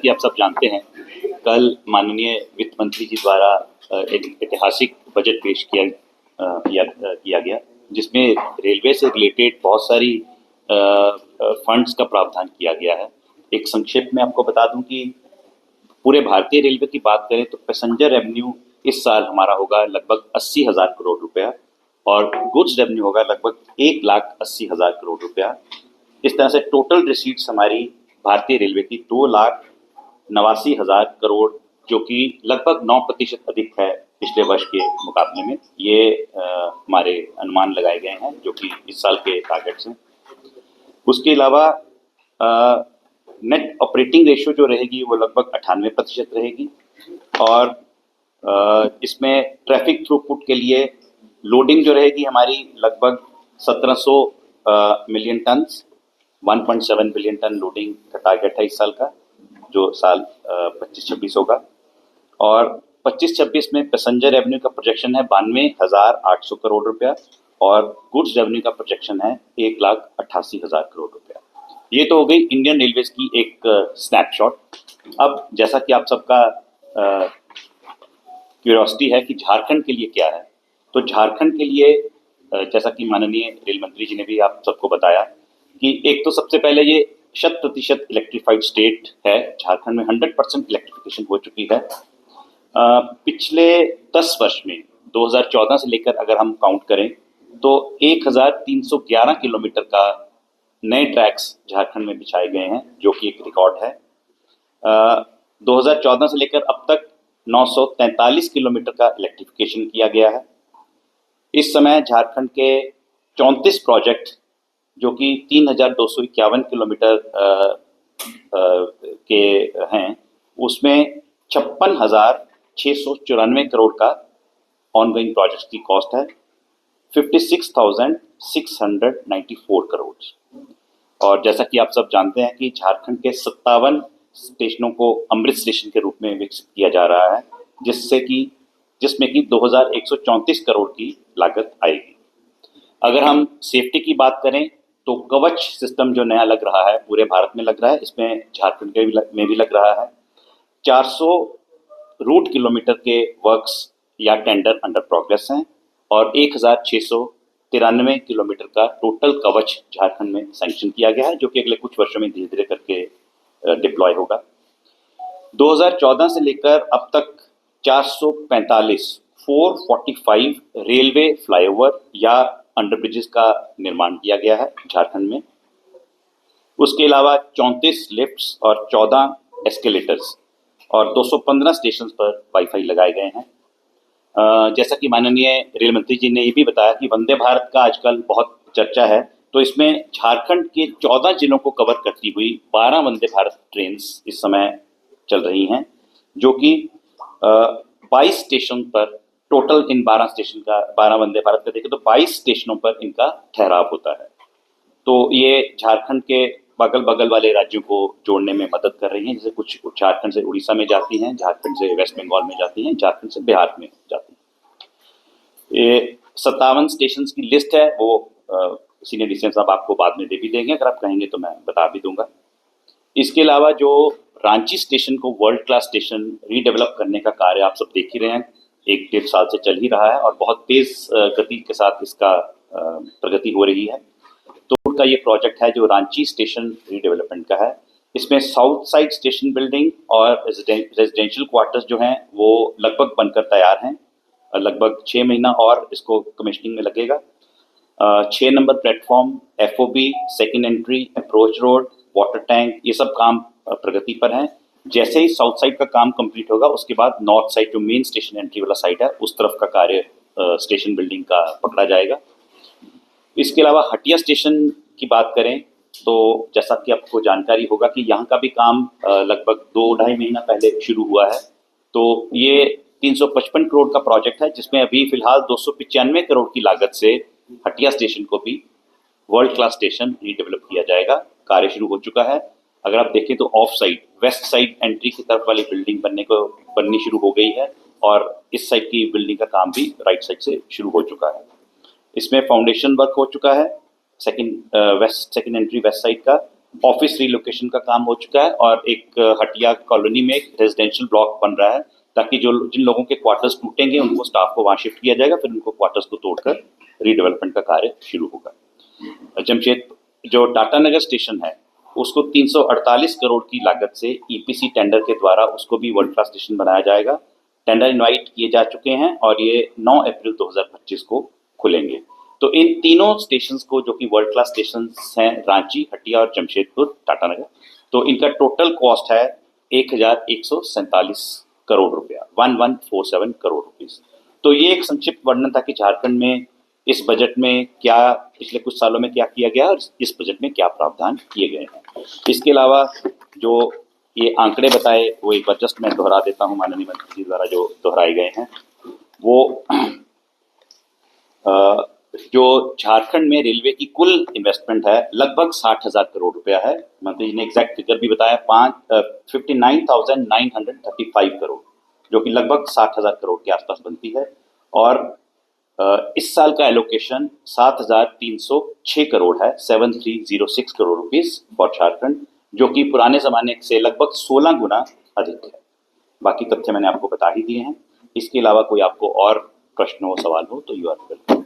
कि आप सब जानते हैं, कल माननीय वित्त मंत्री जी द्वारा एक ऐतिहासिक बजट पेश किया गया, जिसमें रेलवे से रिलेटेड बहुत सारी फंड्स का प्रावधान किया गया है। एक संक्षेप में आपको बता दूं कि पूरे भारतीय रेलवे की बात करें तो पैसेंजर रेवेन्यू इस साल हमारा होगा लगभग 80,000 करोड़ रुपया और गुड्स रेवेन्यू होगा लगभग 1,80,000 करोड़ रुपया। इस तरह से टोटल रिसीट्स हमारी भारतीय रेलवे की 2,89,000 करोड़, जो कि लगभग 9% अधिक है पिछले वर्ष के मुकाबले में। ये हमारे अनुमान लगाए गए हैं जो कि इस साल के टारगेट्स हैं। उसके अलावा नेट ऑपरेटिंग रेशियो जो रहेगी वो लगभग 98% रहेगी और इसमें ट्रैफिक थ्रूपुट के लिए लोडिंग जो रहेगी हमारी लगभग 1700 million ton, 1.7 billion ton loading का टारगेट है इस साल का, जो साल 25-26 होगा। और 25-26 में पैसेंजर रेवेन्यू का प्रोजेक्शन है 92,800 करोड़ रुपया और गुड्स रेवेन्यू का प्रोजेक्शन है 1,88,000 करोड़ रुपया। ये तो हो गई इंडियन रेलवेज की एक स्नैपशॉट। अब जैसा कि आप सबका क्यूरियोसिटी है कि झारखंड के लिए क्या है, तो झारखंड के लिए जैसा कि माननीय रेल मंत्री जी ने भी आप सबको बताया कि एक तो सबसे पहले ये 100% इलेक्ट्रीफाइड स्टेट है। झारखंड में 100% इलेक्ट्रिफिकेशन हो चुकी है। पिछले 10 वर्ष में 2014 से लेकर अगर हम काउंट करें तो 1,311 किलोमीटर का नए ट्रैक्स झारखंड में बिछाए गए हैं, जो कि एक रिकॉर्ड है। 2014 से लेकर अब तक 943 किलोमीटर का इलेक्ट्रिफिकेशन किया गया है। इस समय झारखंड के 34 प्रोजेक्ट जो कि 3,251 किलोमीटर के हैं, उसमें 56,694 करोड़ का ऑनगोइंग प्रोजेक्ट की कॉस्ट है, 56,694 करोड़। और जैसा कि आप सब जानते हैं कि झारखंड के 57 स्टेशनों को अमृत स्टेशन के रूप में विकसित किया जा रहा है, जिसमें कि 2,134 करोड़ की लागत आएगी। अगर हम सेफ्टी की बात करें तो कवच सिस्टम जो नया लग रहा है पूरे भारत में लग रहा है, इसमें झारखंड में भी लग रहा है। 400 रूट किलोमीटर के वर्क्स या टेंडर अंडर प्रोग्रेस हैं और 1,693 किलोमीटर का टोटल कवच झारखंड में सैंक्शन किया गया है, जो कि अगले कुछ वर्षों में धीरे धीरे करके डिप्लॉय होगा। 2014 से लेकर अब तक 445 रेलवे फ्लाईओवर या अंडरब्रिजेस का निर्माण किया गया है झारखंड में। उसके अलावा 34 लिफ्ट्स और 14 एस्केलेटर्स और 215 स्टेशन पर वाईफाई लगाए गए हैं। जैसा कि माननीय रेल मंत्री जी ने ये भी बताया कि वंदे भारत का आजकल बहुत चर्चा है, तो इसमें झारखंड के 14 जिलों को कवर करती हुई 12 वंदे भारत ट्रेन इस समय चल रही हैं, जो कि 22 स्टेशन पर टोटल इन 12 वंदे भारत का देखें तो 22 स्टेशनों पर इनका ठहराव होता है। तो ये झारखंड के बगल वाले राज्यों को जोड़ने में मदद कर रही हैं, जैसे कुछ झारखंड से उड़ीसा में जाती हैं, झारखंड से वेस्ट बंगाल में जाती हैं, झारखंड से बिहार में जाती हैं। ये 57 स्टेशन की लिस्ट है, वो सीनियर डीसीएम साहब आपको बाद में दे भी देंगे, अगर आप कहेंगे तो मैं बता भी दूंगा। इसके अलावा जो रांची स्टेशन को वर्ल्ड क्लास स्टेशन रीडेवलप करने का कार्य आप सब देख ही रहे हैं, 1-1.5 साल से चल ही रहा है और बहुत तेज गति के साथ इसका प्रगति हो रही है। तो उनका ये प्रोजेक्ट है जो रांची स्टेशन रीडेवलपमेंट का है। इसमें साउथ साइड स्टेशन बिल्डिंग और रेजिडेंशियल क्वार्टर्स जो हैं वो लगभग बनकर तैयार हैं। लगभग 6 महीना और इसको कमिश्निंग में लगेगा। 6 number platform, FOB, second entry, approach road, water tank, ये सब काम प्रगति पर हैं। जैसे ही साउथ साइड का काम कंप्लीट होगा उसके बाद नॉर्थ साइड जो मेन स्टेशन एंट्री वाला साइड है उस तरफ का कार्य स्टेशन बिल्डिंग का पकड़ा जाएगा। इसके अलावा हटिया स्टेशन की बात करें तो जैसा कि आपको जानकारी होगा कि यहाँ का भी काम लगभग 2-2.5 महीना पहले शुरू हुआ है। तो ये 355 करोड़ का प्रोजेक्ट है, जिसमें अभी फिलहाल 295 करोड़ की लागत से हटिया स्टेशन को भी वर्ल्ड क्लास स्टेशन रीडेवलप किया जाएगा। कार्य शुरू हो चुका है। अगर आप देखें तो of side west side entry की तरफ वाली बिल्डिंग बननी शुरू हो गई है और इस साइड की बिल्डिंग का काम भी राइट साइड से शुरू हो चुका है। इसमें फाउंडेशन वर्क हो चुका है सेकंड एंट्री वेस्ट साइड का, ऑफिस रिलोकेशन का काम हो चुका है और एक हटिया कॉलोनी में एक रेजिडेंशियल ब्लॉक बन रहा है, ताकि जो जिन लोगों के क्वार्टर्स टूटेंगे उनको स्टाफ को वहां शिफ्ट किया जाएगा, फिर उनको क्वार्टर्स को तोड़कर रीडेवलपमेंट का कार्य शुरू होगा। जमशेदपुर जो टाटानगर स्टेशन है उसको 348 करोड़ की लागत से ईपीसी टेंडर के द्वारा उसको भी वर्ल्ड क्लास स्टेशन बनाया जाएगा। टेंडर इनवाइट किए जा चुके हैं और ये 9 अप्रैल 2025 को खुलेंगे। तो इन तीनों स्टेशंस को, जो कि वर्ल्ड क्लास स्टेशंस हैं, रांची, हटिया और जमशेदपुर टाटानगर, तो इनका टोटल कॉस्ट है 1147 करोड़ रुपया, 1147 करोड़ रुपीस। तो ये एक संक्षिप्त वर्णन था कि झारखंड में इस बजट में क्या, पिछले कुछ सालों में क्या किया गया और इस बजट में क्या प्रावधान किए गए हैं। इसके अलावा जो ये आंकड़े बताए वो एक बार जस्ट मैं दोहरा देता हूँ, माननीय मंत्री जी द्वारा जो दोहराए गए हैं वो जो झारखंड में रेलवे की कुल इन्वेस्टमेंट है लगभग 60,000 करोड़ रुपया है। मंत्री जी ने एग्जैक्ट फिगर भी बताया, 59,935 करोड़, जो कि लगभग 60,000 करोड़ के आसपास बनती है। और इस साल का एलोकेशन 7,306 करोड़ है, 7306 करोड़ रुपीस फॉर झारखंड, जो कि पुराने जमाने से लगभग 16 गुना अधिक है। बाकी तथ्य मैंने आपको बता ही दिए हैं। इसके अलावा कोई आपको और प्रश्न हो, सवाल हो तो यू आर वेलकम।